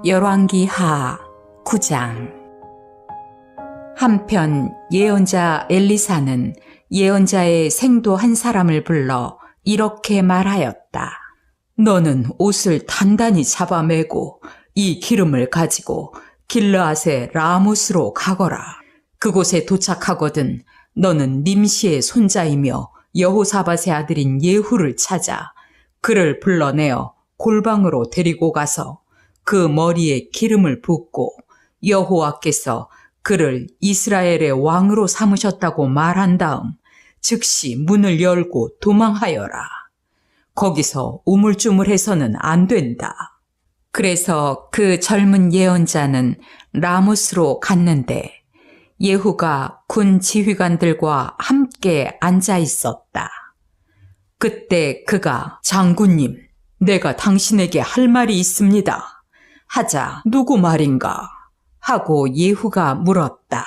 열왕기하 9장. 한편 예언자 엘리사는 예언자의 생도 한 사람을 불러 이렇게 말하였다. 너는 옷을 단단히 잡아매고 이 기름을 가지고 길르앗의 라모스로 가거라. 그곳에 도착하거든 너는 nim시의 손자이며 여호사밧의 아들인 예후를 찾아 그를 불러내어 골방으로 데리고 가서 그 머리에 기름을 붓고 여호와께서 그를 이스라엘의 왕으로 삼으셨다고 말한 다음 즉시 문을 열고 도망하여라. 거기서 우물쭈물해서는 안 된다. 그래서 그 젊은 예언자는 라모스로 갔는데 예후가 군 지휘관들과 함께 앉아 있었다. 그때 그가 장군님, 내가 당신에게 할 말이 있습니다. 하자 누구 말인가? 하고 예후가 물었다.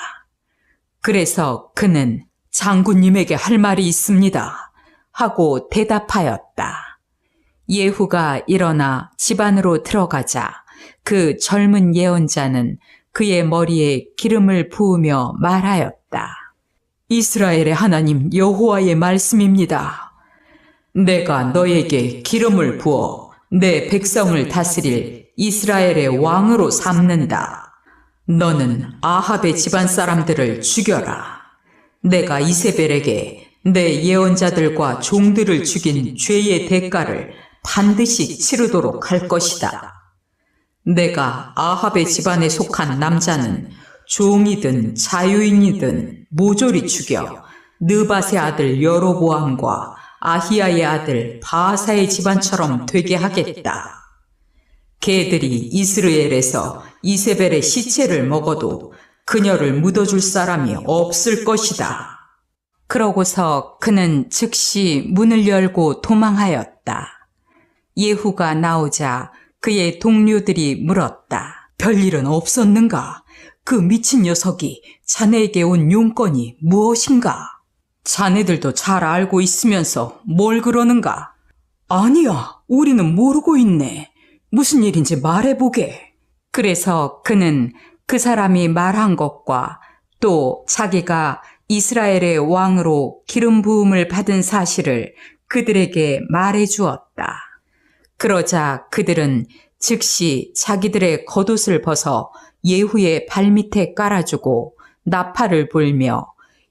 그래서 그는 장군님에게 할 말이 있습니다. 하고 대답하였다. 예후가 일어나 집 안으로 들어가자 그 젊은 예언자는 그의 머리에 기름을 부으며 말하였다. 이스라엘의 하나님 여호와의 말씀입니다. 내가 너에게 기름을 부어 내 백성을 다스릴 이스라엘의 왕으로 삼는다. 너는 아합의 집안 사람들을 죽여라. 내가 이세벨에게 내 예언자들과 종들을 죽인 죄의 대가를 반드시 치르도록 할 것이다. 내가 아합의 집안에 속한 남자는 종이든 자유인이든 모조리 죽여 느밧의 아들 여로보암과 아히야의 아들 바하사의 집안처럼 되게 하겠다. 개들이 이스라엘에서 이세벨의 시체를 먹어도 그녀를 묻어줄 사람이 없을 것이다. 그러고서 그는 즉시 문을 열고 도망하였다. 예후가 나오자 그의 동료들이 물었다. 별일은 없었는가? 그 미친 녀석이 자네에게 온 용건이 무엇인가? 자네들도 잘 알고 있으면서 뭘 그러는가? 아니야, 우리는 모르고 있네. 무슨 일인지 말해보게. 그래서 그는 그 사람이 말한 것과 또 자기가 이스라엘의 왕으로 기름 부음을 받은 사실을 그들에게 말해 주었다. 그러자 그들은 즉시 자기들의 겉옷을 벗어 예후의 발밑에 깔아주고 나팔을 불며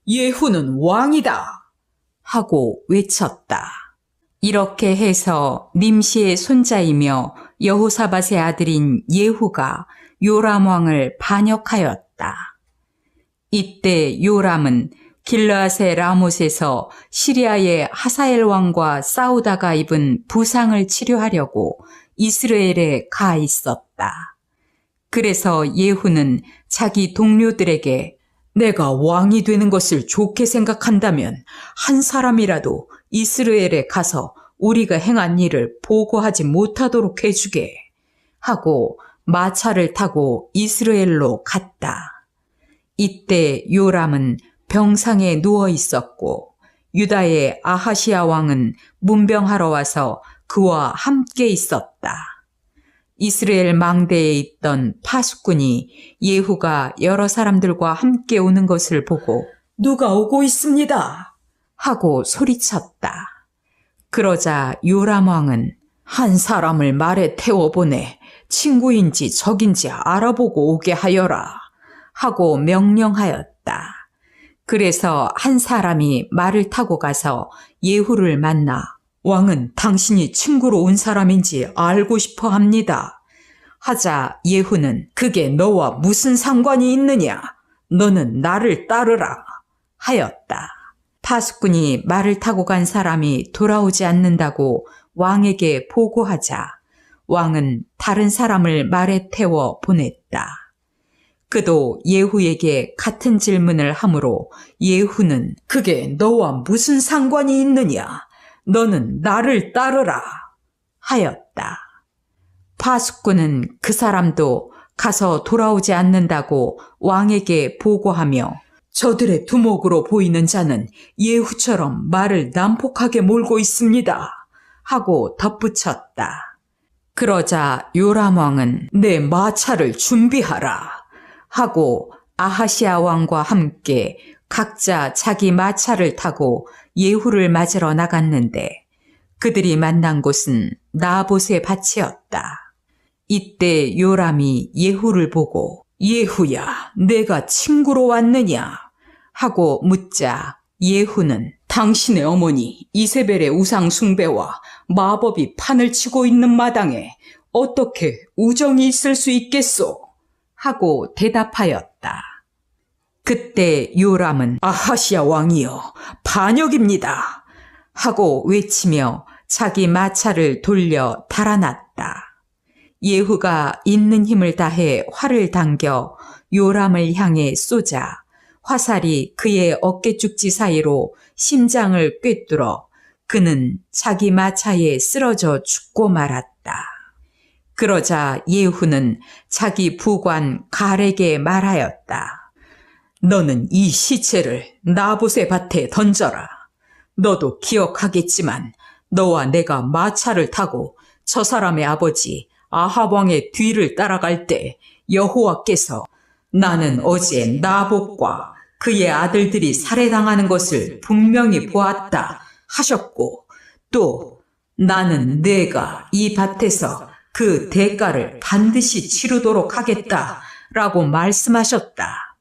예후는 왕이다! 하고 외쳤다. 이렇게 해서 nim시의 손자이며 여호사밧의 아들인 예후가 요람 왕을 반역하였다. 이때 요람은 길르앗의 라못에서 시리아의 하사엘 왕과 싸우다가 입은 부상을 치료하려고 이스라엘에 가 있었다. 그래서 예후는 자기 동료들에게 내가 왕이 되는 것을 좋게 생각한다면 한 사람이라도 이스라엘에 가서 우리가 행한 일을 보고하지 못하도록 해주게 하고 마차를 타고 이스라엘로 갔다. 이때 요람은 병상에 누워 있었고 유다의 아하시야 왕은 문병하러 와서 그와 함께 있었다. 이스라엘 망대에 있던 파수꾼이 예후가 여러 사람들과 함께 오는 것을 보고 누가 오고 있습니다 하고 소리쳤다. 그러자 요람 왕은 한 사람을 말에 태워보내 친구인지 적인지 알아보고 오게 하여라 하고 명령하였다. 그래서 한 사람이 말을 타고 가서 예후를 만나 왕은 당신이 친구로 온 사람인지 알고 싶어 합니다. 하자 예후는 그게 너와 무슨 상관이 있느냐? 너는 나를 따르라 하였다. 파수꾼이 말을 타고 간 사람이 돌아오지 않는다고 왕에게 보고하자 왕은 다른 사람을 말에 태워 보냈다. 그도 예후에게 같은 질문을 하므로 예후는 그게 너와 무슨 상관이 있느냐? 너는 나를 따르라 하였다. 파수꾼은 그 사람도 가서 돌아오지 않는다고 왕에게 보고하며 저들의 두목으로 보이는 자는 예후처럼 말을 난폭하게 몰고 있습니다 하고 덧붙였다. 그러자 요람 왕은 내 마차를 준비하라 하고 아하시아 왕과 함께 각자 자기 마차를 타고 예후를 맞으러 나갔는데 그들이 만난 곳은 나봇의 밭이었다. 이때 요람이 예후를 보고 예후야, 내가 친구로 왔느냐? 하고 묻자 예후는 당신의 어머니 이세벨의 우상 숭배와 마법이 판을 치고 있는 마당에 어떻게 우정이 있을 수 있겠소? 하고 대답하였다. 그때 요람은 아하시아 왕이여 반역입니다 하고 외치며 자기 마차를 돌려 달아났다. 예후가 있는 힘을 다해 활을 당겨 요람을 향해 쏘자 화살이 그의 어깨축지 사이로 심장을 꿰뚫어 그는 자기 마차에 쓰러져 죽고 말았다. 그러자 예후는 자기 부관 갈에게 말하였다. 너는 이 시체를 나봇의 밭에 던져라. 너도 기억하겠지만 너와 내가 마차를 타고 저 사람의 아버지 아합 왕의 뒤를 따라갈 때 여호와께서 나는 어제 나봇과 그의 아들들이 살해당하는 것을 분명히 보았다 하셨고 또 나는 내가 이 밭에서 그 대가를 반드시 치르도록 하겠다라고 말씀하셨다.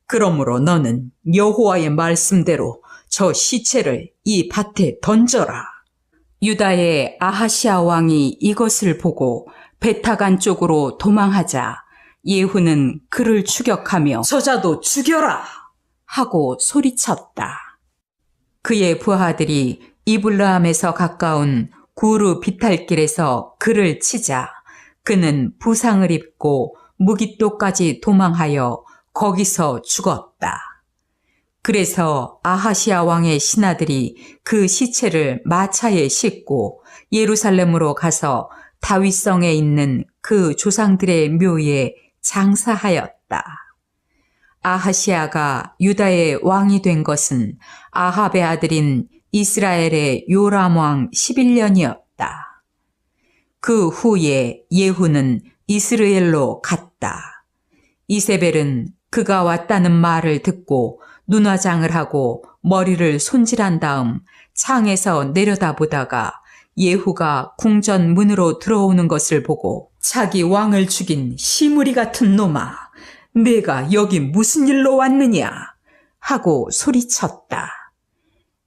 그러므로 너는 여호와의 말씀대로 저 시체를 이 밭에 던져라. 유다의 아하시아 왕이 이것을 보고 베타간 쪽으로 도망하자 예후는 그를 추격하며 저자도 죽여라 하고 소리쳤다. 그의 부하들이 이블라함에서 가까운 구르 비탈길에서 그를 치자 그는 부상을 입고 무깃도까지 도망하여 거기서 죽었다. 그래서 아하시아 왕의 신하들이 그 시체를 마차에 싣고 예루살렘으로 가서 다윗성에 있는 그 조상들의 묘에 장사하였다. 아하시아가 유다의 왕이 된 것은 아합의 아들인 이스라엘의 요람 왕 11년이었다. 그 후에 예후는 이스라엘로 갔다. 이세벨은 그가 왔다는 말을 듣고 눈화장을 하고 머리를 손질한 다음 창에서 내려다보다가 예후가 궁전 문으로 들어오는 것을 보고 자기 왕을 죽인 시무리 같은 놈아, 내가 여기 무슨 일로 왔느냐 하고 소리쳤다.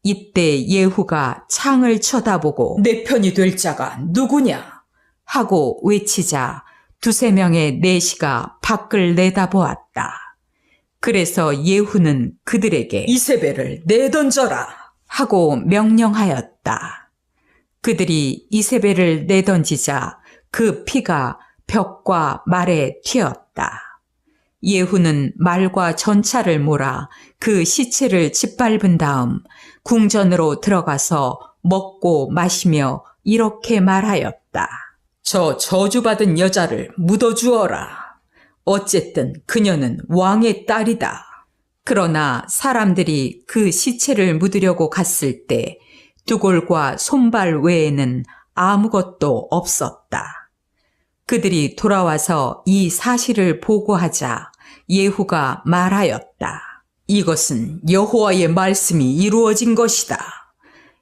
이때 예후가 창을 쳐다보고 내 편이 될 자가 누구냐 하고 외치자 두세 명의 내시가 밖을 내다보았다. 그래서 예후는 그들에게 이세벨을 내던져라 하고 명령하였다. 그들이 이세벨을 내던지자 그 피가 벽과 말에 튀었다. 예후는 말과 전차를 몰아 그 시체를 짓밟은 다음 궁전으로 들어가서 먹고 마시며 이렇게 말하였다. 저 저주받은 여자를 묻어주어라. 어쨌든 그녀는 왕의 딸이다. 그러나 사람들이 그 시체를 묻으려고 갔을 때 두골과 손발 외에는 아무것도 없었다. 그들이 돌아와서 이 사실을 보고하자 예후가 말하였다. 이것은 여호와의 말씀이 이루어진 것이다.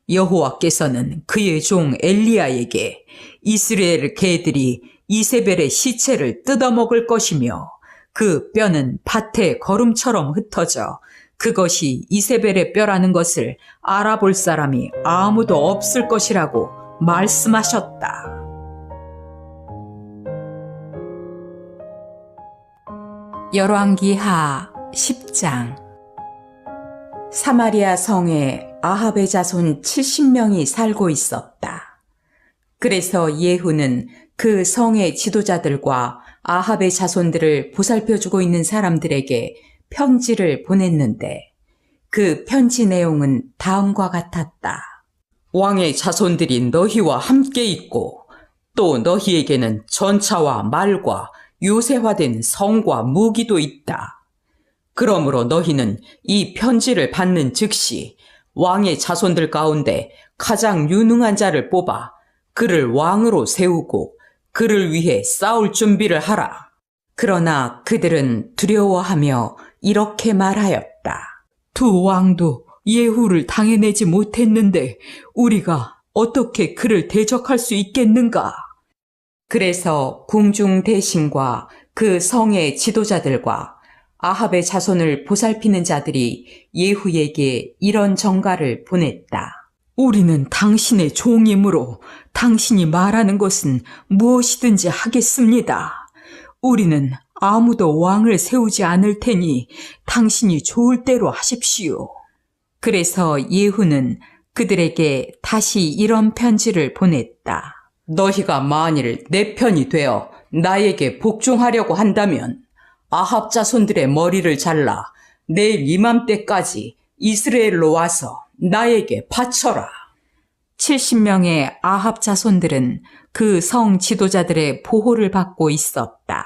여호와께서는 그의 종 엘리야에게 이스라엘 개들이 이세벨의 시체를 뜯어먹을 것이며 그 뼈는 밭에 거름처럼 흩어져 그것이 이세벨의 뼈라는 것을 알아볼 사람이 아무도 없을 것이라고 말씀하셨다. 열왕기하 10장. 사마리아 성에 아합의 자손 70명이 살고 있었다. 그래서 예후는 그 성의 지도자들과 아합의 자손들을 보살펴주고 있는 사람들에게 편지를 보냈는데 그 편지 내용은 다음과 같았다. 왕의 자손들이 너희와 함께 있고 또 너희에게는 전차와 말과 요새화된 성과 무기도 있다. 그러므로 너희는 이 편지를 받는 즉시 왕의 자손들 가운데 가장 유능한 자를 뽑아 그를 왕으로 세우고 그를 위해 싸울 준비를 하라. 그러나 그들은 두려워하며 이렇게 말하였다. 두 왕도 예후를 당해내지 못했는데 우리가 어떻게 그를 대적할 수 있겠는가? 그래서 궁중 대신과 그 성의 지도자들과 아합의 자손을 보살피는 자들이 예후에게 이런 전가를 보냈다. 우리는 당신의 종이므로 당신이 말하는 것은 무엇이든지 하겠습니다. 우리는 아무도 왕을 세우지 않을 테니 당신이 좋을 대로 하십시오. 그래서 예후는 그들에게 다시 이런 편지를 보냈다. 너희가 만일 내 편이 되어 나에게 복종하려고 한다면 아합 자손들의 머리를 잘라 내일 이맘때까지 이스라엘로 와서 나에게 바쳐라. 70명의 아합 자손들은 그 성 지도자들의 보호를 받고 있었다.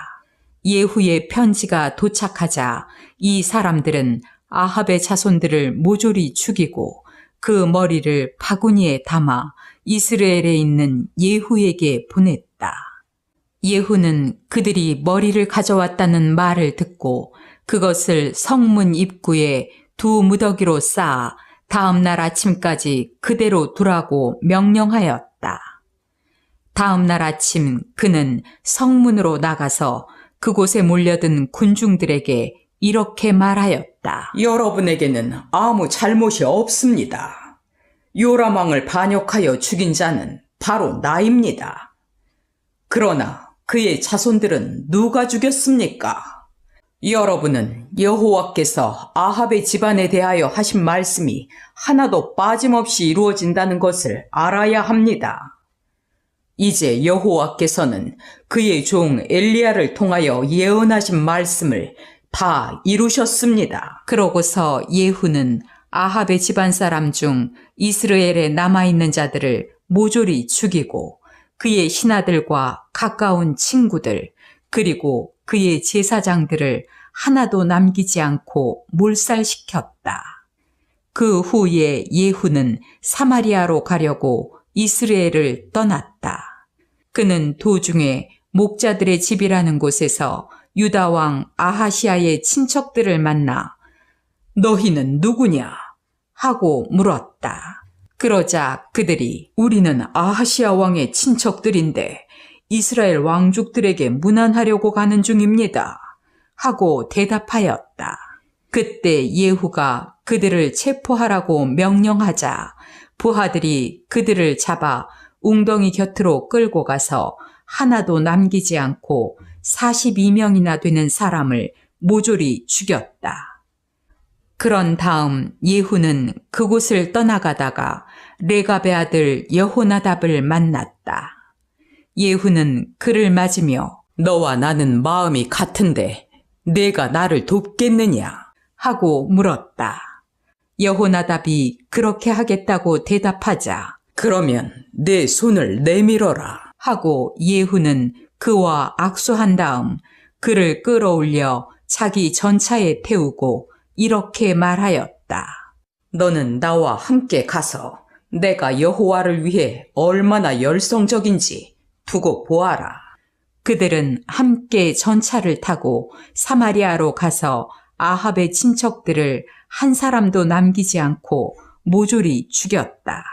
예후의 편지가 도착하자 이 사람들은 아합의 자손들을 모조리 죽이고 그 머리를 바구니에 담아 이스라엘에 있는 예후에게 보냈다. 예후는 그들이 머리를 가져왔다는 말을 듣고 그것을 성문 입구에 두 무더기로 쌓아 다음 날 아침까지 그대로 두라고 명령하였다. 다음 날 아침 그는 성문으로 나가서 그곳에 몰려든 군중들에게 이렇게 말하였다. 여러분에게는 아무 잘못이 없습니다. 요람 왕을 반역하여 죽인 자는 바로 나입니다. 그러나 그의 자손들은 누가 죽였습니까? 여러분은 여호와께서 아합의 집안에 대하여 하신 말씀이 하나도 빠짐없이 이루어진다는 것을 알아야 합니다. 이제 여호와께서는 그의 종 엘리야를 통하여 예언하신 말씀을 다 이루셨습니다. 그러고서 예후는 아합의 집안 사람 중 이스라엘에 남아있는 자들을 모조리 죽이고 그의 신하들과 가까운 친구들 그리고 그의 제사장들을 하나도 남기지 않고 몰살시켰다. 그 후에 예후는 사마리아로 가려고 이스라엘을 떠났다. 그는 도중에 목자들의 집이라는 곳에서 유다 왕 아하시아의 친척들을 만나 너희는 누구냐? 하고 물었다. 그러자 그들이 우리는 아하시아 왕의 친척들인데 이스라엘 왕족들에게 문안하려고 가는 중입니다. 하고 대답하였다. 그때 예후가 그들을 체포하라고 명령하자 부하들이 그들을 잡아 웅덩이 곁으로 끌고 가서 하나도 남기지 않고 42명이나 되는 사람을 모조리 죽였다. 그런 다음 예후는 그곳을 떠나가다가 레갑의 아들 여호나답을 만났다. 예후는 그를 맞으며 너와 나는 마음이 같은데 내가 나를 돕겠느냐? 하고 물었다. 여호나답이 그렇게 하겠다고 대답하자 그러면 내 손을 내밀어라 하고 예후는 그와 악수한 다음 그를 끌어올려 자기 전차에 태우고 이렇게 말하였다. 너는 나와 함께 가서 내가 여호와를 위해 얼마나 열성적인지 두고 보아라. 그들은 함께 전차를 타고 사마리아로 가서 아합의 친척들을 한 사람도 남기지 않고 모조리 죽였다.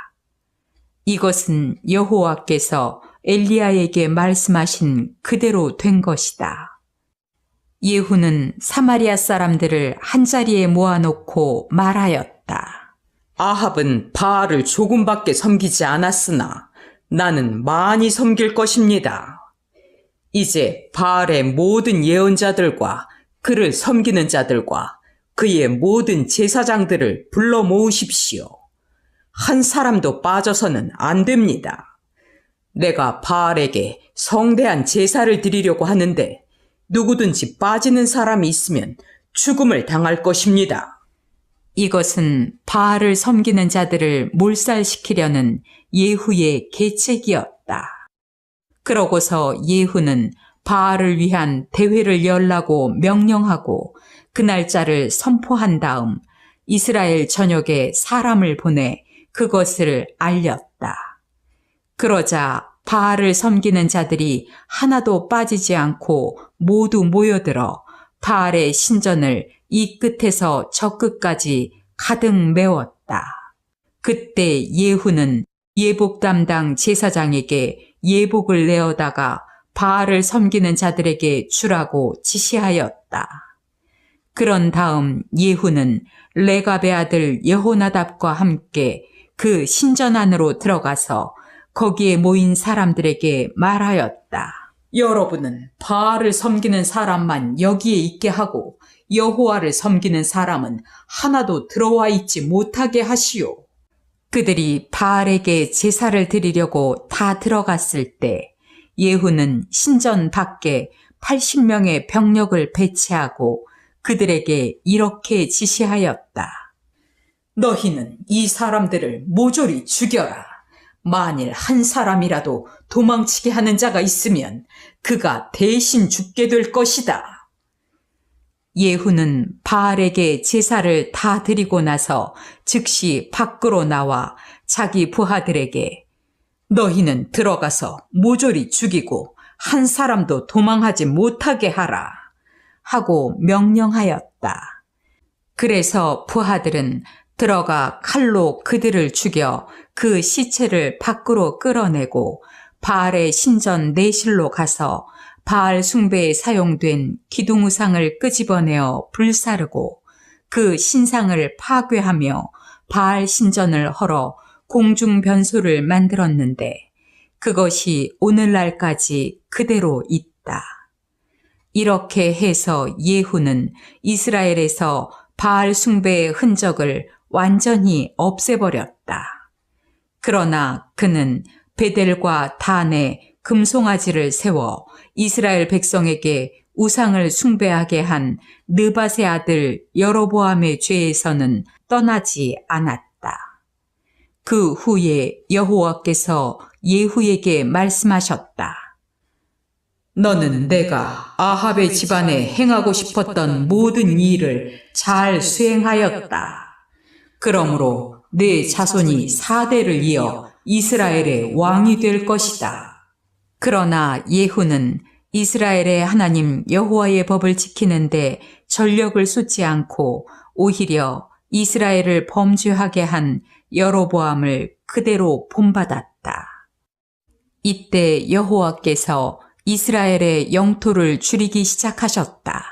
이것은 여호와께서 엘리야에게 말씀하신 그대로 된 것이다. 예후는 사마리아 사람들을 한자리에 모아놓고 말하였다. 아합은 바알을 조금밖에 섬기지 않았으나 나는 많이 섬길 것입니다. 이제 바알의 모든 예언자들과 그를 섬기는 자들과 그의 모든 제사장들을 불러 모으십시오. 한 사람도 빠져서는 안 됩니다. 내가 바알에게 성대한 제사를 드리려고 하는데 누구든지 빠지는 사람이 있으면 죽음을 당할 것입니다. 이것은 바알을 섬기는 자들을 몰살시키려는 예후의 계책이었다. 그러고서 예후는 바알을 위한 대회를 열라고 명령하고 그 날짜를 선포한 다음 이스라엘 전역에 사람을 보내 그것을 알렸다. 그러자 바알을 섬기는 자들이 하나도 빠지지 않고 모두 모여들어 바알의 신전을 이 끝에서 저 끝까지 가득 메웠다. 그때 예후는 예복 담당 제사장에게 예복을 내어다가 바알을 섬기는 자들에게 주라고 지시하였다. 그런 다음 예후는 레갑의 아들 여호나답과 함께 그 신전 안으로 들어가서 거기에 모인 사람들에게 말하였다. 여러분은 바알을 섬기는 사람만 여기에 있게 하고 여호와를 섬기는 사람은 하나도 들어와 있지 못하게 하시오. 그들이 바알에게 제사를 드리려고 다 들어갔을 때 예후는 신전 밖에 80명의 병력을 배치하고 그들에게 이렇게 지시하였다. 너희는 이 사람들을 모조리 죽여라. 만일 한 사람이라도 도망치게 하는 자가 있으면 그가 대신 죽게 될 것이다. 예후는 바알에게 제사를 다 드리고 나서 즉시 밖으로 나와 자기 부하들에게 너희는 들어가서 모조리 죽이고 한 사람도 도망하지 못하게 하라 하고 명령하였다. 그래서 부하들은 들어가 칼로 그들을 죽여 그 시체를 밖으로 끌어내고 바알의 신전 내실로 가서 바알 숭배에 사용된 기둥우상을 끄집어내어 불사르고 그 신상을 파괴하며 바알 신전을 헐어 공중 변소를 만들었는데 그것이 오늘날까지 그대로 있다. 이렇게 해서 예후는 이스라엘에서 바알 숭배의 흔적을 완전히 없애버렸다. 그러나 그는 베델과 단에 금송아지를 세워 이스라엘 백성에게 우상을 숭배하게 한 느밧의 아들 여로보암의 죄에서는 떠나지 않았다. 그 후에 여호와께서 예후에게 말씀하셨다. 너는 내가 아합의 집안에 행하고 싶었던 모든 일을 잘 수행하였다. 그러므로 내 자손이 4대를 이어 이스라엘의 왕이 될 것이다. 그러나 예후는 이스라엘의 하나님 여호와의 법을 지키는데 전력을 쏟지 않고 오히려 이스라엘을 범죄하게 한 여로보암을 그대로 본받았다. 이때 여호와께서 이스라엘의 영토를 줄이기 시작하셨다.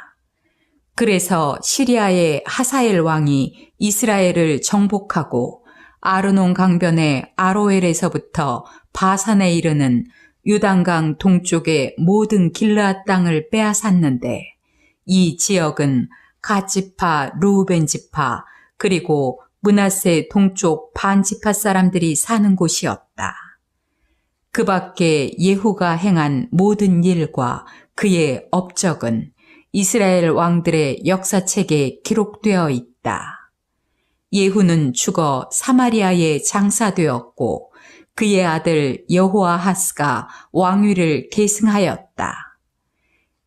그래서 시리아의 하사엘 왕이 이스라엘을 정복하고 아르논 강변의 아로엘에서부터 바산에 이르는 요단강 동쪽의 모든 길르앗 땅을 빼앗았는데 이 지역은 갓지파, 르우벤 지파, 그리고 므낫세 동쪽 반 지파 사람들이 사는 곳이었다. 그 밖에 예후가 행한 모든 일과 그의 업적은 이스라엘 왕들의 역사책에 기록되어 있다. 예후는 죽어 사마리아에 장사되었고 그의 아들 여호아하스가 왕위를 계승하였다.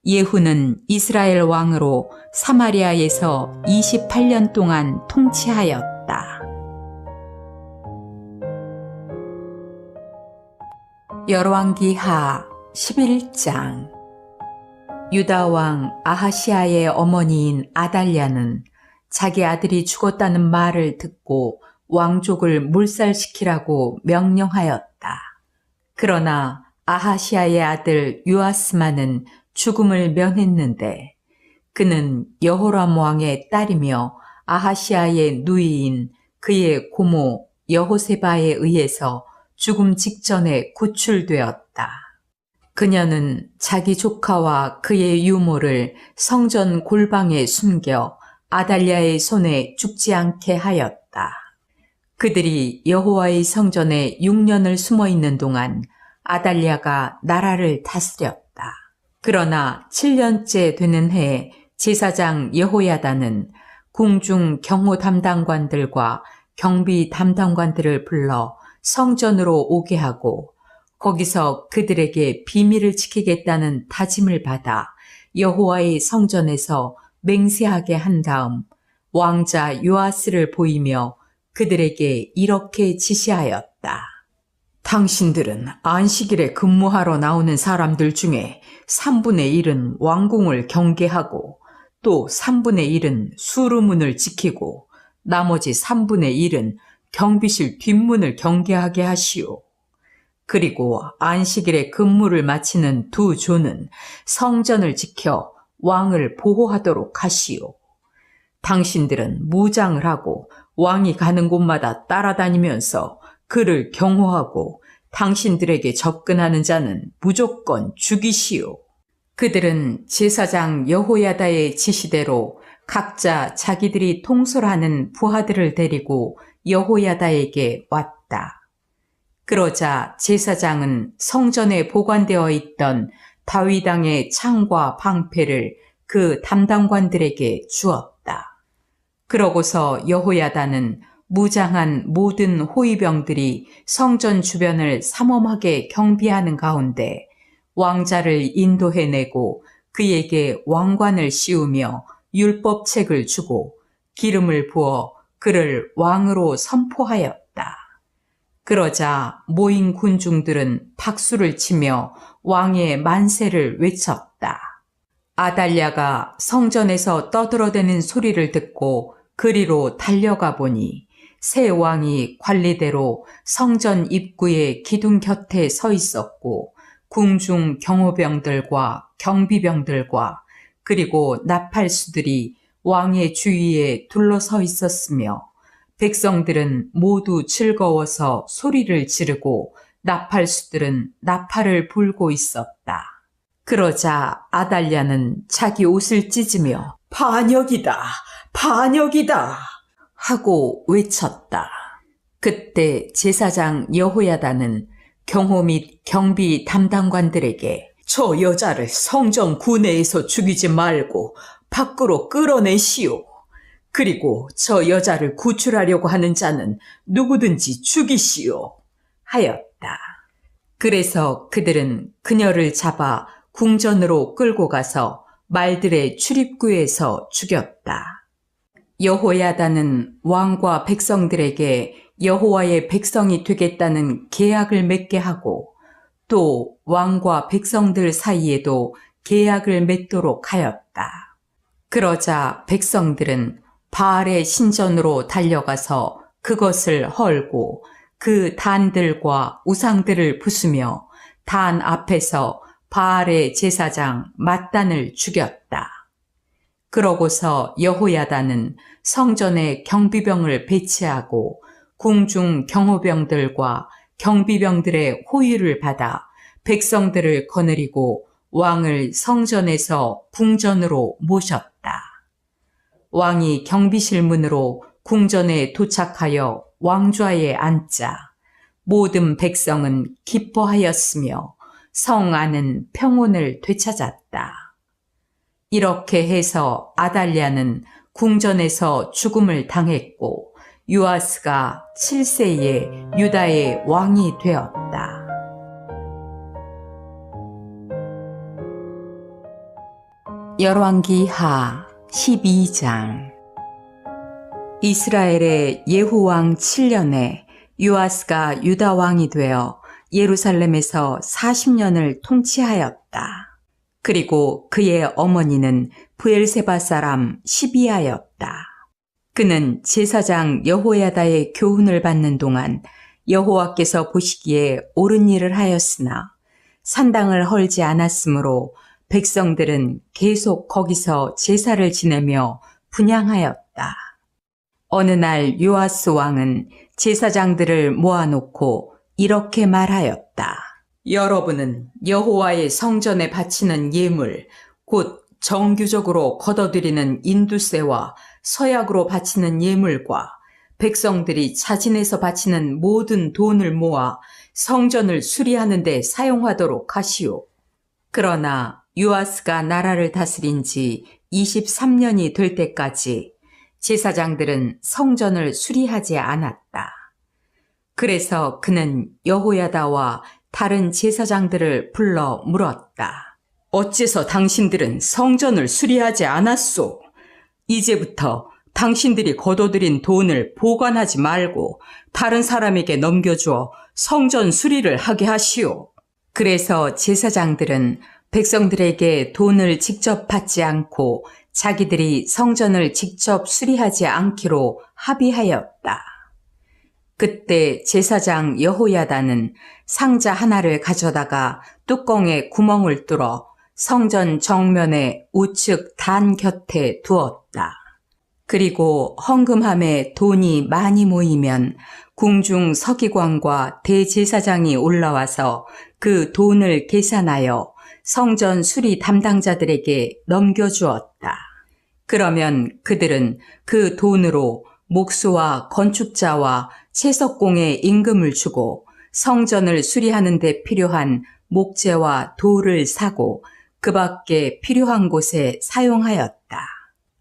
예후는 이스라엘 왕으로 사마리아에서 28년 동안 통치하였다. 열왕기하 11장. 유다 왕 아하시아의 어머니인 아달랴는 자기 아들이 죽었다는 말을 듣고 왕족을 몰살시키라고 명령하였다. 그러나 아하시아의 아들 요아스만은 죽음을 면했는데 그는 여호람 왕의 딸이며 아하시아의 누이인 그의 고모 여호세바에 의해서 죽음 직전에 구출되었다. 그녀는 자기 조카와 그의 유모를 성전 골방에 숨겨 아달랴의 손에 죽지 않게 하였다. 그들이 여호와의 성전에 6년을 숨어 있는 동안 아달랴가 나라를 다스렸다. 그러나 7년째 되는 해에 제사장 여호야다는 궁중 경호 담당관들과 경비 담당관들을 불러 성전으로 오게 하고 거기서 그들에게 비밀을 지키겠다는 다짐을 받아 여호와의 성전에서 맹세하게 한 다음 왕자 요아스를 보이며 그들에게 이렇게 지시하였다. 당신들은 안식일에 근무하러 나오는 사람들 중에 3분의 1은 왕궁을 경계하고 또 3분의 1은 수루문을 지키고 나머지 3분의 1은 경비실 뒷문을 경계하게 하시오. 그리고 안식일에 근무를 마치는 두 조는 성전을 지켜 왕을 보호하도록 하시오. 당신들은 무장을 하고 왕이 가는 곳마다 따라다니면서 그를 경호하고 당신들에게 접근하는 자는 무조건 죽이시오. 그들은 제사장 여호야다의 지시대로 각자 자기들이 통솔하는 부하들을 데리고 여호야다에게 왔다. 그러자 제사장은 성전에 보관되어 있던 다윗 왕의 창과 방패를 그 담당관들에게 주었다. 그러고서 여호야다는 무장한 모든 호위병들이 성전 주변을 삼엄하게 경비하는 가운데 왕자를 인도해내고 그에게 왕관을 씌우며 율법책을 주고 기름을 부어 그를 왕으로 선포하였다. 그러자 모인 군중들은 박수를 치며 왕의 만세를 외쳤다. 아달랴가 성전에서 떠들어대는 소리를 듣고 그리로 달려가 보니 새 왕이 관리대로 성전 입구의 기둥 곁에 서 있었고 궁중 경호병들과 경비병들과 그리고 나팔수들이 왕의 주위에 둘러서 있었으며 백성들은 모두 즐거워서 소리를 지르고 나팔수들은 나팔을 불고 있었다. 그러자 아달랴는 자기 옷을 찢으며 반역이다! 반역이다! 하고 외쳤다. 그때 제사장 여호야다는 경호 및 경비 담당관들에게 저 여자를 성전 구내에서 죽이지 말고 밖으로 끌어내시오. 그리고 저 여자를 구출하려고 하는 자는 누구든지 죽이시오. 하였다. 그래서 그들은 그녀를 잡아 궁전으로 끌고 가서 말들의 출입구에서 죽였다. 여호야다는 왕과 백성들에게 여호와의 백성이 되겠다는 계약을 맺게 하고 또 왕과 백성들 사이에도 계약을 맺도록 하였다. 그러자 백성들은 바알의 신전으로 달려가서 그것을 헐고 그 단들과 우상들을 부수며 단 앞에서 바알의 제사장 맏단을 죽였다. 그러고서 여호야다는 성전에 경비병을 배치하고 궁중 경호병들과 경비병들의 호위를 받아 백성들을 거느리고 왕을 성전에서 궁전으로 모셨다. 왕이 경비실 문으로 궁전에 도착하여 왕좌에 앉자 모든 백성은 기뻐하였으며 성 안은 평온을 되찾았다. 이렇게 해서 아달랴는 궁전에서 죽음을 당했고 요아스가 7세에 유다의 왕이 되었다. 열왕기하 12장. 이스라엘의 예후왕 7년에 요아스가 유다 왕이 되어 예루살렘에서 40년을 통치하였다. 그리고 그의 어머니는 브엘세바 사람 시비아였다. 그는 제사장 여호야다의 교훈을 받는 동안 여호와께서 보시기에 옳은 일을 하였으나 산당을 헐지 않았으므로 백성들은 계속 거기서 제사를 지내며 분향하였다. 어느 날 요아스 왕은 제사장들을 모아놓고 이렇게 말하였다. 여러분은 여호와의 성전에 바치는 예물, 곧 정규적으로 걷어들이는 인두세와 서약으로 바치는 예물과 백성들이 자진해서 바치는 모든 돈을 모아 성전을 수리하는 데 사용하도록 하시오. 그러나 요아스가 나라를 다스린 지 23년이 될 때까지 제사장들은 성전을 수리하지 않았다. 그래서 그는 여호야다와 다른 제사장들을 불러 물었다. 어째서 당신들은 성전을 수리하지 않았소? 이제부터 당신들이 거둬들인 돈을 보관하지 말고 다른 사람에게 넘겨주어 성전 수리를 하게 하시오. 그래서 제사장들은 백성들에게 돈을 직접 받지 않고 자기들이 성전을 직접 수리하지 않기로 합의하였다. 그때 제사장 여호야다는 상자 하나를 가져다가 뚜껑에 구멍을 뚫어 성전 정면에 우측 단 곁에 두었다. 그리고 헌금함에 돈이 많이 모이면 궁중 서기관과 대제사장이 올라와서 그 돈을 계산하여 성전 수리 담당자들에게 넘겨주었다. 그러면 그들은 그 돈으로 목수와 건축자와 채석공의 임금을 주고 성전을 수리하는 데 필요한 목재와 돌을 사고 그 밖에 필요한 곳에 사용하였다.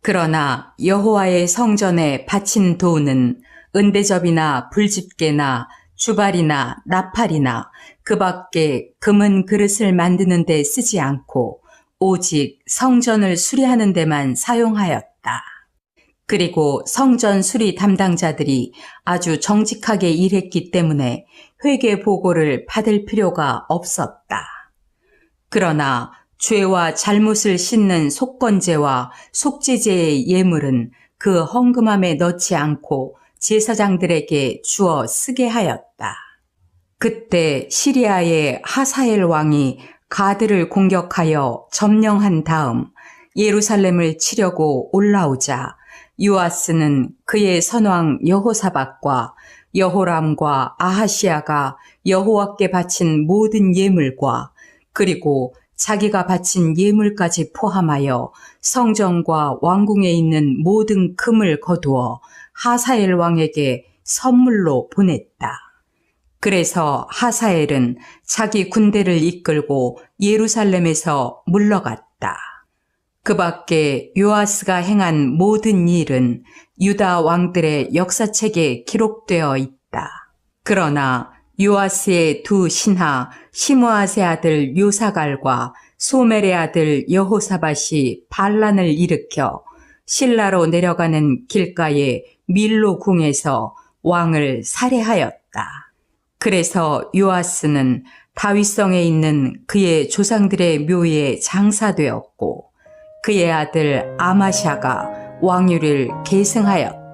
그러나 여호와의 성전에 바친 돈은 은대접이나 불집게나 주발이나 나팔이나 그 밖에 금은 그릇을 만드는 데 쓰지 않고 오직 성전을 수리하는 데만 사용하였다. 그리고 성전 수리 담당자들이 아주 정직하게 일했기 때문에 회계 보고를 받을 필요가 없었다. 그러나 죄와 잘못을 씻는 속건제와 속죄제의 예물은 그 헌금함에 넣지 않고 제사장들에게 주어 쓰게 하였다. 그때 시리아의 하사엘 왕이 가드를 공격하여 점령한 다음 예루살렘을 치려고 올라오자 요아스는 그의 선왕 여호사밧과 여호람과 아하시야가 여호와께 바친 모든 예물과 그리고 자기가 바친 예물까지 포함하여 성전과 왕궁에 있는 모든 금을 거두어 하사엘 왕에게 선물로 보냈다. 그래서 하사엘은 자기 군대를 이끌고 예루살렘에서 물러갔다. 그 밖에 요아스가 행한 모든 일은 유다 왕들의 역사책에 기록되어 있다. 그러나 요아스의 두 신하 시므아세 아들 요사갈과 소멜의 아들 여호사밧이 반란을 일으켜 실라로 내려가는 길가의 밀로 궁에서 왕을 살해하였다. 그래서 요아스는 다윗성에 있는 그의 조상들의 묘에 장사되었고 그의 아들 아마샤가 왕위를 계승하였다.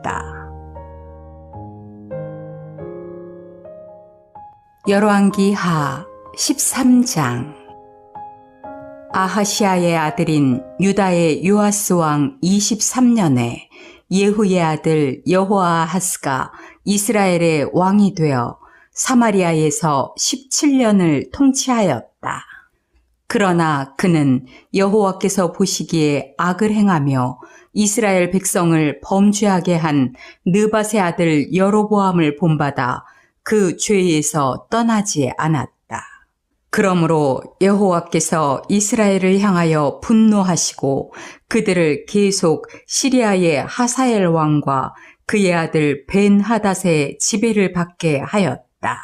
열왕기 하 13장. 아하시아의 아들인 유다의 요아스 왕 23년에 예후의 아들 여호아하스가 이스라엘의 왕이 되어 사마리아에서 17년을 통치하였다. 그러나 그는 여호와께서 보시기에 악을 행하며 이스라엘 백성을 범죄하게 한 느밧의 아들 여로보암을 본받아 그 죄에서 떠나지 않았다. 그러므로 여호와께서 이스라엘을 향하여 분노하시고 그들을 계속 시리아의 하사엘 왕과 그의 아들 벤하닷의 지배를 받게 하였다.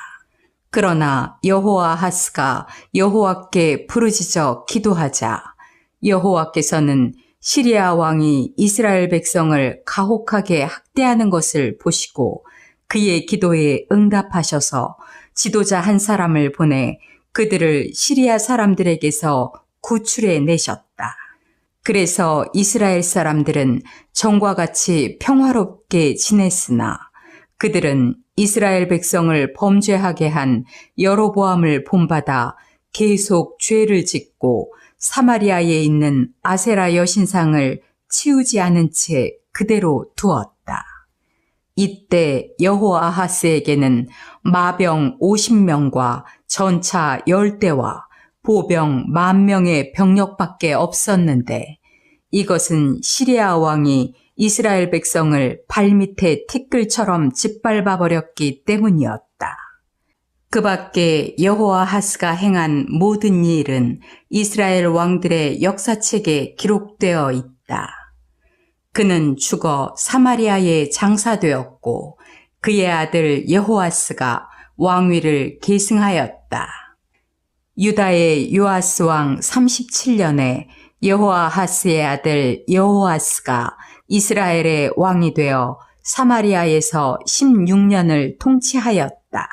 그러나 여호아하스가 여호와께 부르짖어 기도하자 여호와께서는 시리아 왕이 이스라엘 백성을 가혹하게 학대하는 것을 보시고 그의 기도에 응답하셔서 지도자 한 사람을 보내 그들을 시리아 사람들에게서 구출해 내셨다. 그래서 이스라엘 사람들은 전과 같이 평화롭게 지냈으나 그들은 이스라엘 백성을 범죄하게 한 여로보암을 본받아 계속 죄를 짓고 사마리아에 있는 아세라 여신상을 치우지 않은 채 그대로 두었다. 이때 여호아하스에게는 마병 50명과 전차 10대와 보병 10,000명의 병력밖에 없었는데 이것은 시리아 왕이 이스라엘 백성을 발밑에 티끌처럼 짓밟아 버렸기 때문이었다. 그 밖에 여호아하스가 행한 모든 일은 이스라엘 왕들의 역사책에 기록되어 있다. 그는 죽어 사마리아에 장사되었고 그의 아들 여호아스가 왕위를 계승하였다. 유다의 요아스 왕 37년에 여호아하스의 아들 여호아스가 이스라엘의 왕이 되어 사마리아에서 16년을 통치하였다.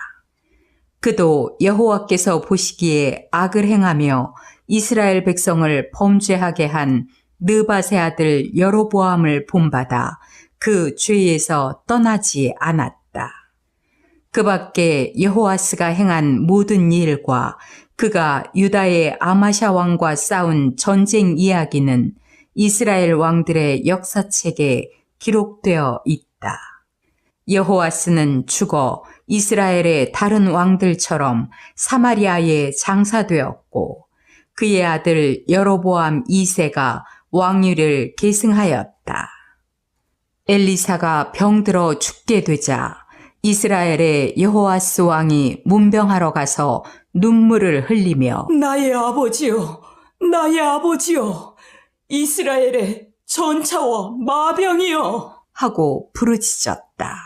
그도 여호와께서 보시기에 악을 행하며 이스라엘 백성을 범죄하게 한 느밧의 아들 여로보암을 본받아 그 죄에서 떠나지 않았다. 그 밖에 여호아스가 행한 모든 일과 그가 유다의 아마샤 왕과 싸운 전쟁 이야기는 이스라엘 왕들의 역사책에 기록되어 있다. 여호아스는 죽어 이스라엘의 다른 왕들처럼 사마리아에 장사되었고 그의 아들 여로보암 2세가 왕위를 계승하였다. 엘리사가 병들어 죽게 되자 이스라엘의 여호아스 왕이 문병하러 가서 눈물을 흘리며 나의 아버지여, 나의 아버지여, 이스라엘의 전차와 마병이여 하고 부르짖었다.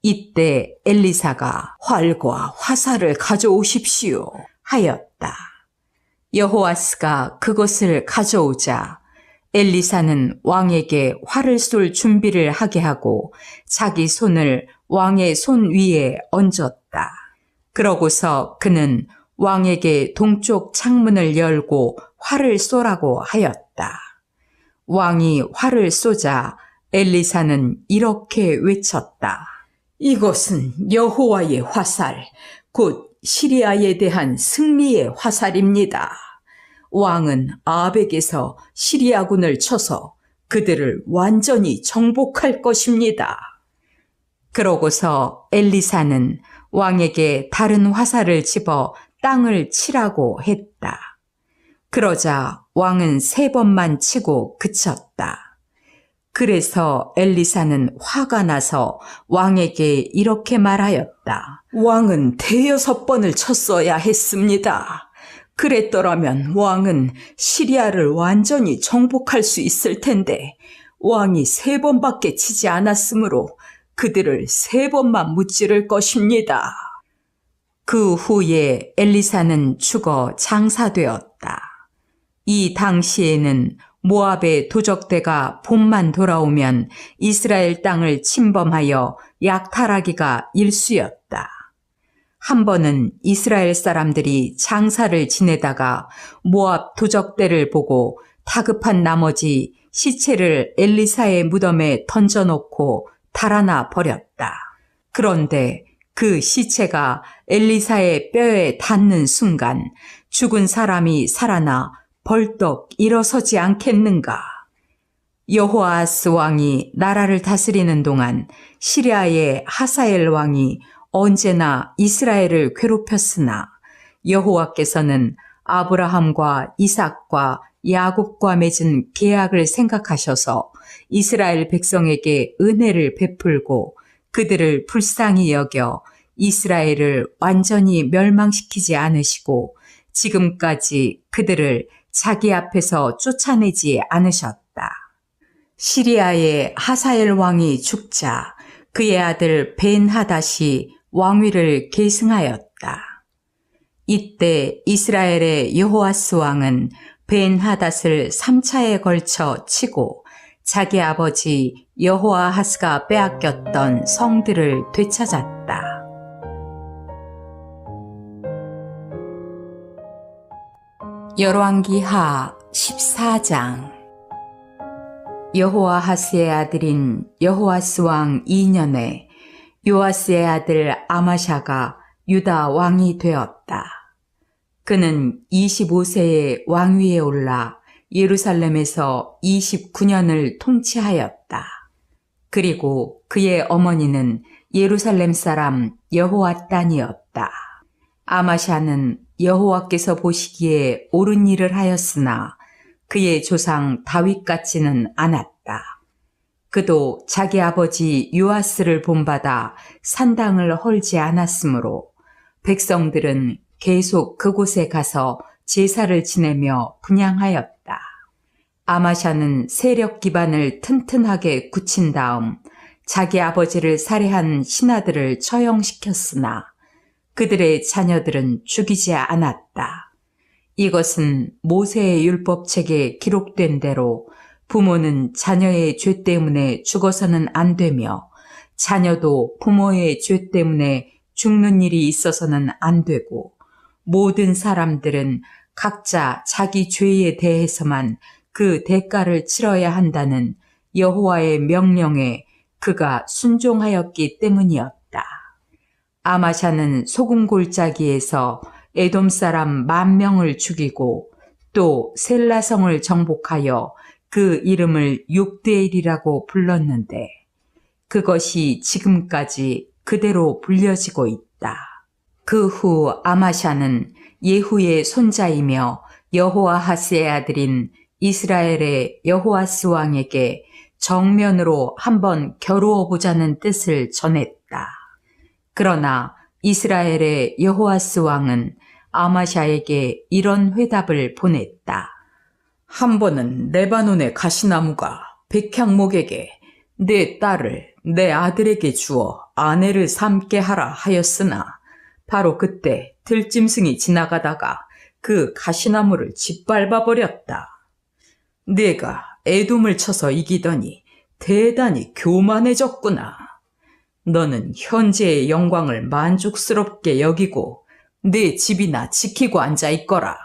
이때 엘리사가 활과 화살을 가져오십시오 하였다. 여호아스가 그것을 가져오자 엘리사는 왕에게 활을 쏠 준비를 하게 하고 자기 손을 왕의 손 위에 얹었다. 그러고서 그는 왕에게 동쪽 창문을 열고 활을 쏘라고 하였다. 왕이 활을 쏘자 엘리사는 이렇게 외쳤다. 이것은 여호와의 화살, 곧 시리아에 대한 승리의 화살입니다. 왕은 아벡에서 시리아군을 쳐서 그들을 완전히 정복할 것입니다. 그러고서 엘리사는 왕에게 다른 화살을 집어 땅을 치라고 했다. 그러자 왕은 3번만 치고 그쳤다. 그래서 엘리사는 화가 나서 왕에게 이렇게 말하였다. 왕은 5번을 쳤어야 했습니다. 그랬더라면 왕은 시리아를 완전히 정복할 수 있을 텐데 왕이 3번밖에 치지 않았으므로 그들을 3번만 무찌를 것입니다. 그 후에 엘리사는 죽어 장사되었다. 이 당시에는 모압의 도적대가 봄만 돌아오면 이스라엘 땅을 침범하여 약탈하기가 일쑤였다. 한 번은 이스라엘 사람들이 장사를 지내다가 모압 도적대를 보고 다급한 나머지 시체를 엘리사의 무덤에 던져놓고 달아나 버렸다. 그런데 그 시체가 엘리사의 뼈에 닿는 순간 죽은 사람이 살아나 벌떡 일어서지 않겠는가. 여호아스 왕이 나라를 다스리는 동안 시리아의 하사엘 왕이 언제나 이스라엘을 괴롭혔으나 여호와께서는 아브라함과 이삭과 야곱과 맺은 계약을 생각하셔서 이스라엘 백성에게 은혜를 베풀고 그들을 불쌍히 여겨 이스라엘을 완전히 멸망시키지 않으시고 지금까지 그들을 자기 앞에서 쫓아내지 않으셨다. 시리아의 하사엘 왕이 죽자 그의 아들 벤하닷이 왕위를 계승하였다. 이때 이스라엘의 여호아스 왕은 벤하닷을 3차에 걸쳐 치고 자기 아버지 여호아하스가 빼앗겼던 성들을 되찾았다. 열왕기하 14장. 여호아하스의 아들인 여호아스 왕 2년에 요아스의 아들 아마샤가 유다 왕이 되었다. 그는 25세에 왕위에 올라 예루살렘에서 29년을 통치하였다. 그리고 그의 어머니는 예루살렘 사람 여호앗단이었다. 아마샤는 여호와께서 보시기에 옳은 일을 하였으나 그의 조상 다윗 같지는 않았다. 그도 자기 아버지 요아스를 본받아 산당을 헐지 않았으므로 백성들은 계속 그곳에 가서 제사를 지내며 분향하였다. 아마샤는 세력 기반을 튼튼하게 굳힌 다음 자기 아버지를 살해한 신하들을 처형시켰으나 그들의 자녀들은 죽이지 않았다. 이것은 모세의 율법책에 기록된 대로 부모는 자녀의 죄 때문에 죽어서는 안 되며 자녀도 부모의 죄 때문에 죽는 일이 있어서는 안 되고 모든 사람들은 각자 자기 죄에 대해서만 그 대가를 치러야 한다는 여호와의 명령에 그가 순종하였기 때문이었다. 아마샤는 소금 골짜기에서 에돔 사람 10,000명을 죽이고 또 셀라성을 정복하여 그 이름을 욕드엘이라고 불렀는데 그것이 지금까지 그대로 불려지고 있다. 그 후 아마샤는 예후의 손자이며 여호아하스의 아들인 이스라엘의 여호아스 왕에게 정면으로 한번 겨루어 보자는 뜻을 전했다. 그러나 이스라엘의 여호아스 왕은 아마샤에게 이런 회답을 보냈다. 한 번은 레바논의 가시나무가 백향목에게 내 딸을 내 아들에게 주어 아내를 삼게 하라 하였으나 바로 그때 들짐승이 지나가다가 그 가시나무를 짓밟아 버렸다. 내가 에돔을 쳐서 이기더니 대단히 교만해졌구나. 너는 현재의 영광을 만족스럽게 여기고 내 집이나 지키고 앉아 있거라.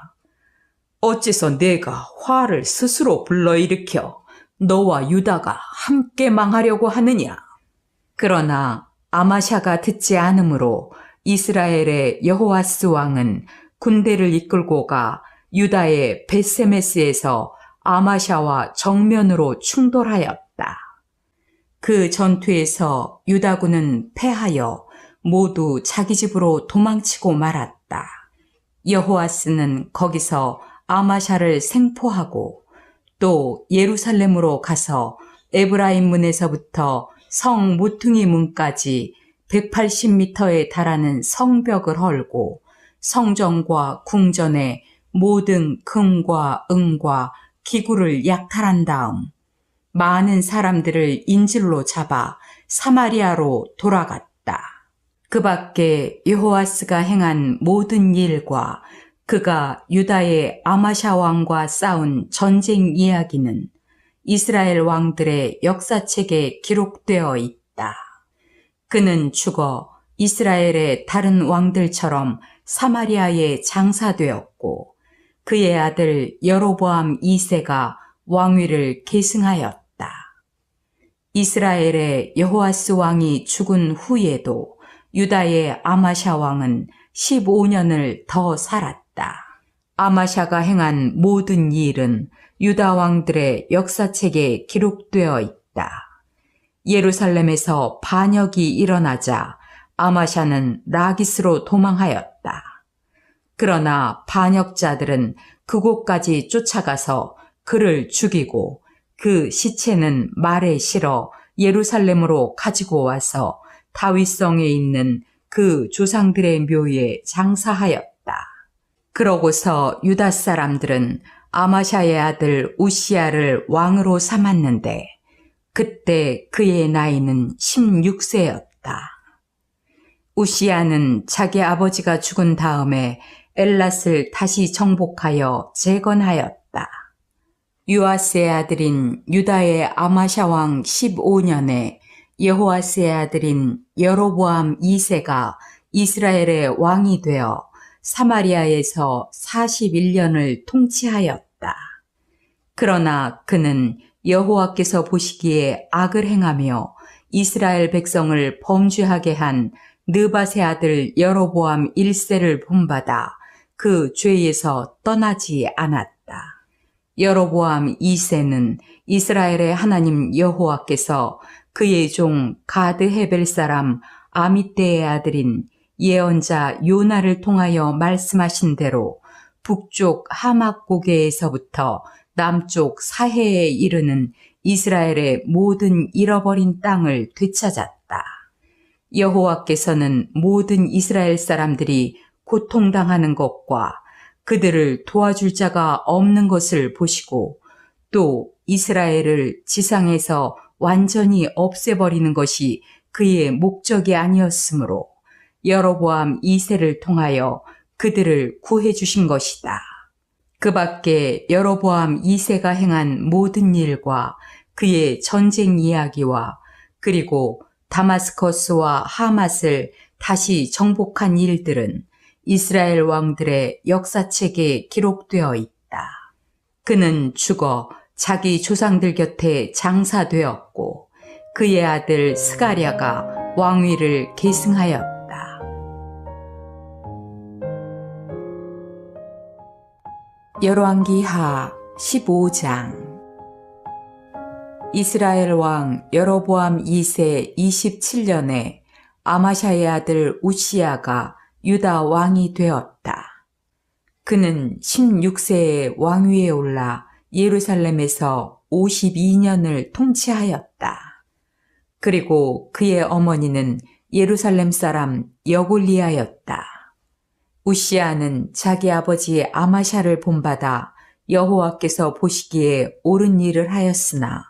어째서 내가 화를 스스로 불러일으켜 너와 유다가 함께 망하려고 하느냐? 그러나 아마샤가 듣지 않으므로 이스라엘의 여호아스 왕은 군대를 이끌고 가 유다의 벳세메스에서 아마샤와 정면으로 충돌하였다. 그 전투에서 유다군은 패하여 모두 자기 집으로 도망치고 말았다. 여호아스는 거기서 아마샤를 생포하고 또 예루살렘으로 가서 에브라임 문에서부터 성 모퉁이 문까지 180m에 달하는 성벽을 헐고 성전과 궁전의 모든 금과 은과 기구를 약탈한 다음 많은 사람들을 인질로 잡아 사마리아로 돌아갔다. 그 밖에 여호아스가 행한 모든 일과 그가 유다의 아마샤 왕과 싸운 전쟁 이야기는 이스라엘 왕들의 역사책에 기록되어 있다. 그는 죽어 이스라엘의 다른 왕들처럼 사마리아에 장사되었고 그의 아들 여로보암 2세가 왕위를 계승하였다. 이스라엘의 여호아스 왕이 죽은 후에도 유다의 아마샤 왕은 15년을 더 살았다. 아마샤가 행한 모든 일은 유다 왕들의 역사책에 기록되어 있다. 예루살렘에서 반역이 일어나자 아마샤는 라기스로 도망하였다. 그러나 반역자들은 그곳까지 쫓아가서 그를 죽이고 그 시체는 말에 실어 예루살렘으로 가지고 와서 다윗성에 있는 그 조상들의 묘에 장사하였다. 그러고서 유다 사람들은 아마샤의 아들 우시야를 왕으로 삼았는데 그때 그의 나이는 16세였다. 우시야는 자기 아버지가 죽은 다음에 엘랏을 다시 정복하여 재건하였다. 요아스의 아들인 유다의 아마샤 왕 15년에 여호아스의 아들인 여로보암 2세가 이스라엘의 왕이 되어 사마리아에서 41년을 통치하였다. 그러나 그는 여호와께서 보시기에 악을 행하며 이스라엘 백성을 범죄하게 한 느밧의 아들 여로보암 1세를 본받아 그 죄에서 떠나지 않았다. 여로보암 2세는 이스라엘의 하나님 여호와께서 그의 종 가드 헤벨 사람 아미떼의 아들인 예언자 요나를 통하여 말씀하신 대로 북쪽 하막 고개에서부터 남쪽 사해에 이르는 이스라엘의 모든 잃어버린 땅을 되찾았다. 여호와께서는 모든 이스라엘 사람들이 고통당하는 것과 그들을 도와줄 자가 없는 것을 보시고 또 이스라엘을 지상에서 완전히 없애버리는 것이 그의 목적이 아니었으므로 여로보암 2세를 통하여 그들을 구해 주신 것이다. 그 밖에 여로보암 2세가 행한 모든 일과 그의 전쟁 이야기와 그리고 다마스커스와 하맛을 다시 정복한 일들은 이스라엘 왕들의 역사책에 기록되어 있다. 그는 죽어 자기 조상들 곁에 장사되었고 그의 아들 스가랴가 왕위를 계승하였다. 열왕기하 15장. 이스라엘 왕 여로보암 2세 27년에 아마샤의 아들 우시야가 유다 왕이 되었다. 그는 16세에 왕위에 올라 예루살렘에서 52년을 통치하였다. 그리고 그의 어머니는 예루살렘 사람 여골리아였다. 우시야는 자기 아버지 아마샤를 본받아 여호와께서 보시기에 옳은 일을 하였으나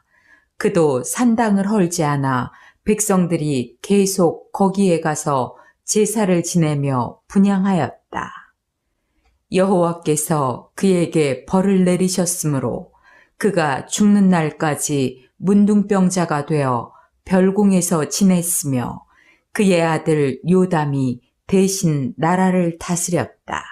그도 산당을 헐지 않아 백성들이 계속 거기에 가서 제사를 지내며 분향하였다. 여호와께서 그에게 벌을 내리셨으므로 그가 죽는 날까지 문둥병자가 되어 별궁에서 지냈으며 그의 아들 요담이 대신 나라를 다스렸다.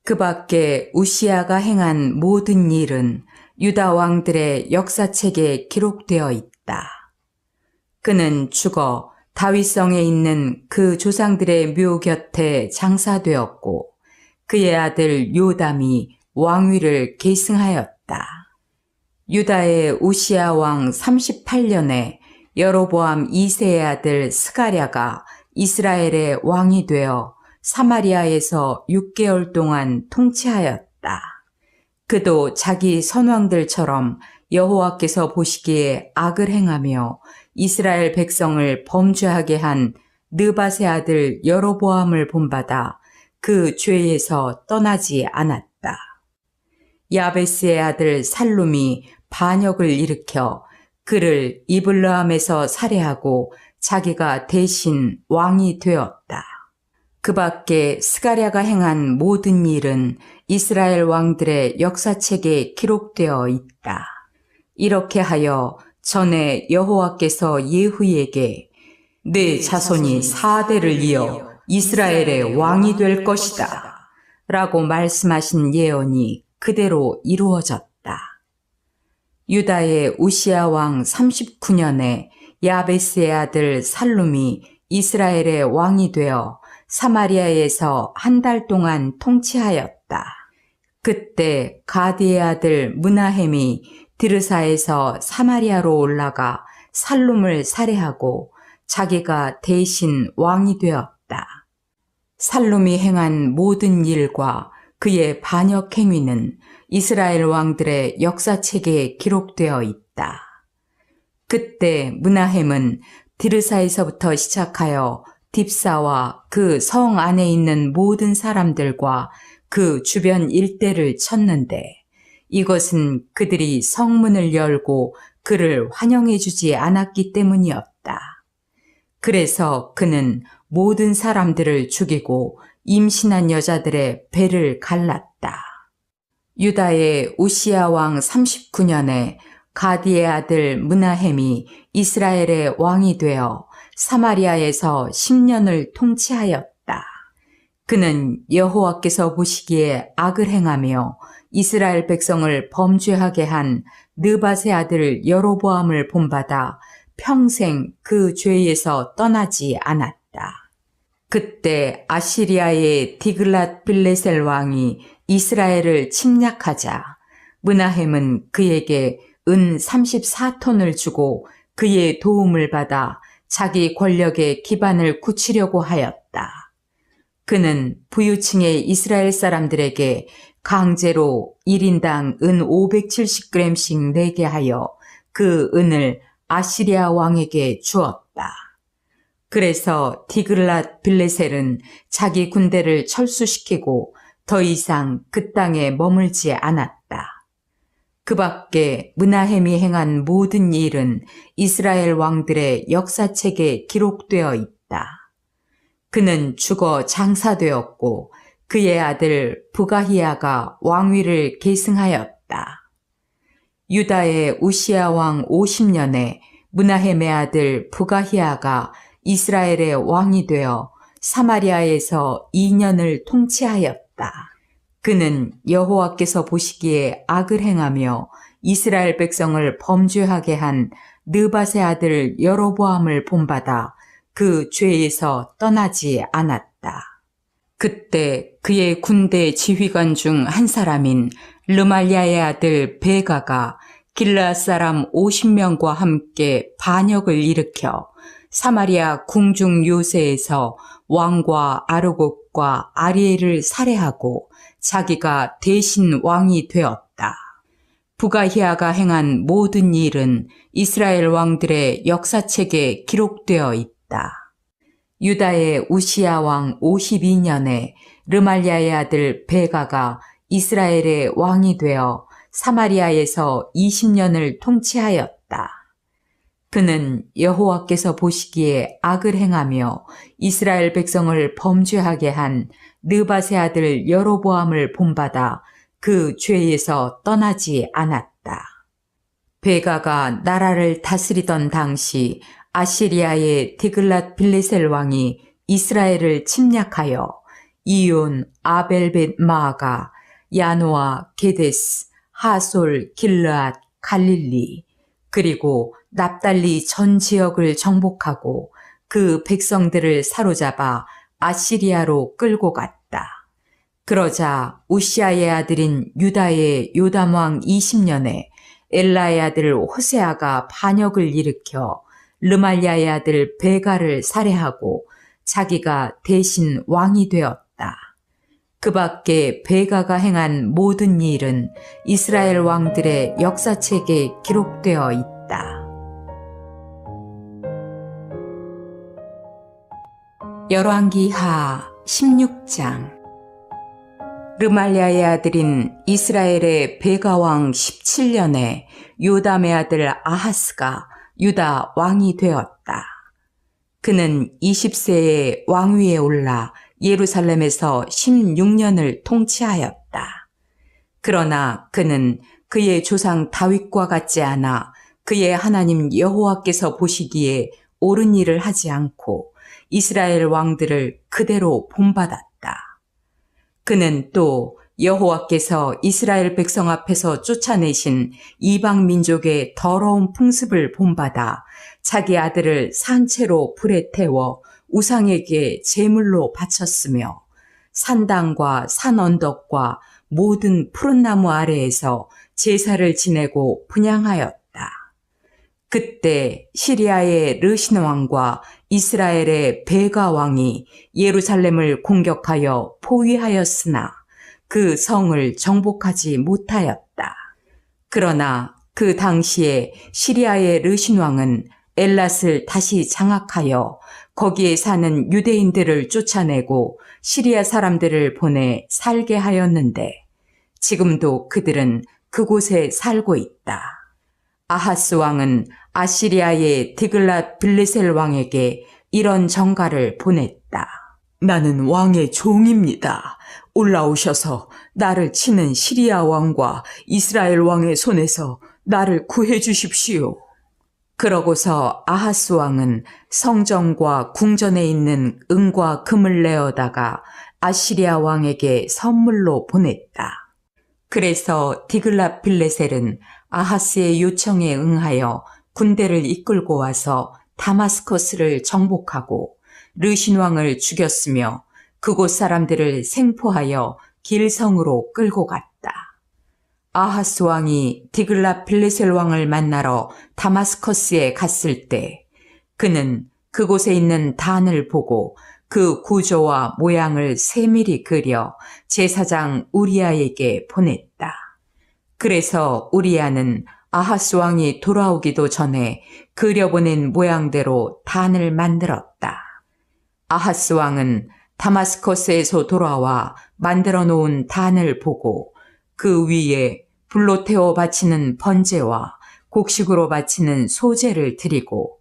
그 밖에 우시야가 행한 모든 일은 유다 왕들의 역사책에 기록되어 있다. 그는 죽어 다윗성에 있는 그 조상들의 묘 곁에 장사되었고 그의 아들 요담이 왕위를 계승하였다. 유다의 우시야 왕 38년에 여로보암 2세의 아들 스가랴가 이스라엘의 왕이 되어 사마리아에서 6개월 동안 통치하였다. 그도 자기 선왕들처럼 여호와께서 보시기에 악을 행하며 이스라엘 백성을 범죄하게 한 느밧의 아들 여로보암을 본받아 그 죄에서 떠나지 않았다. 야베스의 아들 살룸이 반역을 일으켜 그를 이블르함에서 살해하고 자기가 대신 왕이 되었다. 그 밖에 스가랴가 행한 모든 일은 이스라엘 왕들의 역사책에 기록되어 있다. 이렇게 하여 전에 여호와께서 예후에게 네 자손이 4대를 이어 이스라엘의 왕이 될 것이다 라고 말씀하신 예언이 그대로 이루어졌다. 유다의 우시야 왕 39년에 야베스의 아들 살룸이 이스라엘의 왕이 되어 사마리아에서 한 달 동안 통치하였다. 그때 가디의 아들 므나헴이 드르사에서 사마리아로 올라가 살룸을 살해하고 자기가 대신 왕이 되었다. 살룸이 행한 모든 일과 그의 반역 행위는 이스라엘 왕들의 역사책에 기록되어 있다. 그때 므나헴은 드르사에서부터 시작하여 딥사와 그 성 안에 있는 모든 사람들과 그 주변 일대를 쳤는데 이것은 그들이 성문을 열고 그를 환영해 주지 않았기 때문이었다. 그래서 그는 모든 사람들을 죽이고 임신한 여자들의 배를 갈랐다. 유다의 우시야 왕 39년에 가디의 아들 므나헴이 이스라엘의 왕이 되어 사마리아에서 10년을 통치하였다. 그는 여호와께서 보시기에 악을 행하며 이스라엘 백성을 범죄하게 한 느밧의 아들 여로보암을 본받아 평생 그 죄에서 떠나지 않았다. 그때 아시리아의 디글랏 빌레셀 왕이 이스라엘을 침략하자 므나헴은 그에게 은 34톤을 주고 그의 도움을 받아 자기 권력의 기반을 굳히려고 하였다. 그는 부유층의 이스라엘 사람들에게 강제로 1인당 은 570g씩 내게 하여 그 은을 아시리아 왕에게 주었다. 그래서 디글랏 빌레셀은 자기 군대를 철수시키고 더 이상 그 땅에 머물지 않았다. 그 밖에 므나헴이 행한 모든 일은 이스라엘 왕들의 역사책에 기록되어 있다. 그는 죽어 장사되었고 그의 아들 부가히야가 왕위를 계승하였다. 유다의 우시야 왕 50년에 므나헴의 아들 부가히야가 이스라엘의 왕이 되어 사마리아에서 2년을 통치하였다. 그는 여호와께서 보시기에 악을 행하며 이스라엘 백성을 범죄하게 한 느밧의 아들 여로보암을 본받아 그 죄에서 떠나지 않았다. 그때 그의 군대 지휘관 중 한 사람인 르말랴의 아들 베가가 길르앗 사람 50명과 함께 반역을 일으켜 사마리아 궁중 요새에서 왕과 아르곡과 아리엘을 살해하고 자기가 대신 왕이 되었다. 부가히야가 행한 모든 일은 이스라엘 왕들의 역사책에 기록되어 있다. 유다의 우시야 왕 52년에 르말랴의 아들 베가가 이스라엘의 왕이 되어 사마리아에서 20년을 통치하였다. 그는 여호와께서 보시기에 악을 행하며 이스라엘 백성을 범죄하게 한 느밧의 아들 여로보암을 본받아 그 죄에서 떠나지 않았다. 베가가 나라를 다스리던 당시 아시리아의 디글랏 빌레셀 왕이 이스라엘을 침략하여 이온, 아벨벳 마아가, 야노아, 게데스, 하솔, 길르앗, 갈릴리, 그리고 납달리 전 지역을 정복하고 그 백성들을 사로잡아 아시리아로 끌고 갔다. 그러자 우시아의 아들인 유다의 요담 왕 20년에 엘라의 아들 호세아가 반역을 일으켜 르말랴의 아들 베가를 살해하고 자기가 대신 왕이 되었다. 그 밖에 베가가 행한 모든 일은 이스라엘 왕들의 역사책에 기록되어 있다. 열왕기하 16장. 르말랴의 아들인 이스라엘의 베가 왕 17년에 요담의 아들 아하스가 유다 왕이 되었다. 그는 20세에 왕위에 올라 예루살렘에서 16년을 통치하였다. 그러나 그는 그의 조상 다윗과 같지 않아 그의 하나님 여호와께서 보시기에 옳은 일을 하지 않고 이스라엘 왕들을 그대로 본받았다. 그는 또 여호와께서 이스라엘 백성 앞에서 쫓아내신 이방 민족의 더러운 풍습을 본받아 자기 아들을 산채로 불에 태워 우상에게 제물로 바쳤으며 산당과 산 언덕과 모든 푸른 나무 아래에서 제사를 지내고 분향하였다. 그때 시리아의 르신 왕과 이스라엘의 베가 왕이 예루살렘을 공격하여 포위하였으나 그 성을 정복하지 못하였다. 그러나 그 당시에 시리아의 르신 왕은 엘랏을 다시 장악하여 거기에 사는 유대인들을 쫓아내고 시리아 사람들을 보내 살게 하였는데 지금도 그들은 그곳에 살고 있다. 아하스 왕은 아시리아의 디글랏 빌레셀 왕에게 이런 전가를 보냈다. 나는 왕의 종입니다. 올라오셔서 나를 치는 시리아 왕과 이스라엘 왕의 손에서 나를 구해 주십시오. 그러고서 아하스 왕은 성전과 궁전에 있는 은과 금을 내어다가 아시리아 왕에게 선물로 보냈다. 그래서 디글랏 빌레셀은 아하스의 요청에 응하여 군대를 이끌고 와서 다마스커스를 정복하고 르신 왕을 죽였으며 그곳 사람들을 생포하여 길성으로 끌고 갔다. 아하스 왕이 디글랏 빌레셀 왕을 만나러 다마스커스에 갔을 때 그는 그곳에 있는 단을 보고 그 구조와 모양을 세밀히 그려 제사장 우리아에게 보냈다. 그래서 우리아는 아하스 왕이 돌아오기도 전에 그려보낸 모양대로 단을 만들었다. 아하스 왕은 다마스커스에서 돌아와 만들어 놓은 단을 보고 그 위에 불로 태워 바치는 번제와 곡식으로 바치는 소제를 드리고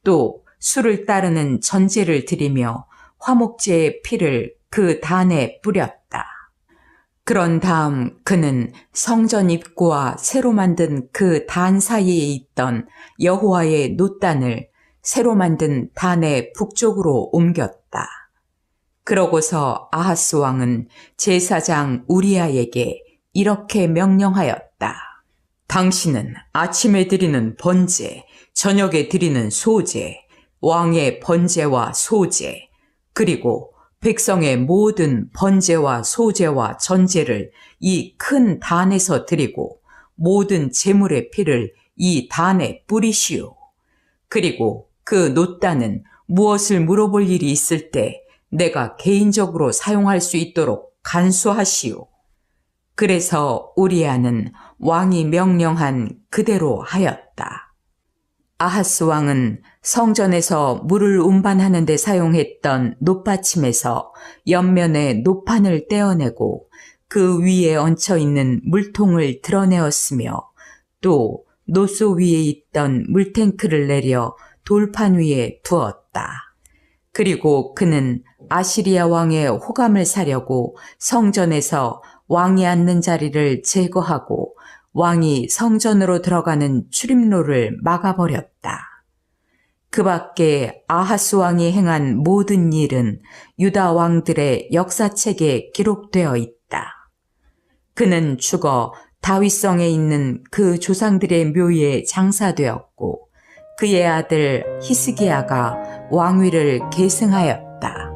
또 술을 따르는 전제를 드리며 화목제의 피를 그 단에 뿌렸다. 그런 다음 그는 성전 입구와 새로 만든 그 단 사이에 있던 여호와의 놋단을 새로 만든 단의 북쪽으로 옮겼다. 그러고서 아하스 왕은 제사장 우리아에게 이렇게 명령하였다. 당신은 아침에 드리는 번제, 저녁에 드리는 소제, 왕의 번제와 소제, 그리고 백성의 모든 번제와 소제와 전제를 이 큰 단에서 드리고 모든 제물의 피를 이 단에 뿌리시오. 그리고 그 놋단은 무엇을 물어볼 일이 있을 때 내가 개인적으로 사용할 수 있도록 간수하시오. 그래서 우리아는 왕이 명령한 그대로 하였다. 아하스 왕은 성전에서 물을 운반하는 데 사용했던 놋받침에서 옆면에 놋판을 떼어내고 그 위에 얹혀 있는 물통을 드러내었으며 또 노소 위에 있던 물탱크를 내려 돌판 위에 두었다. 그리고 그는 아시리아 왕의 호감을 사려고 성전에서 왕이 앉는 자리를 제거하고 왕이 성전으로 들어가는 출입로를 막아버렸다. 그 밖에 아하스 왕이 행한 모든 일은 유다 왕들의 역사책에 기록되어 있다. 그는 죽어 다윗성에 있는 그 조상들의 묘에 장사되었고 그의 아들 히스기야가 왕위를 계승하였다.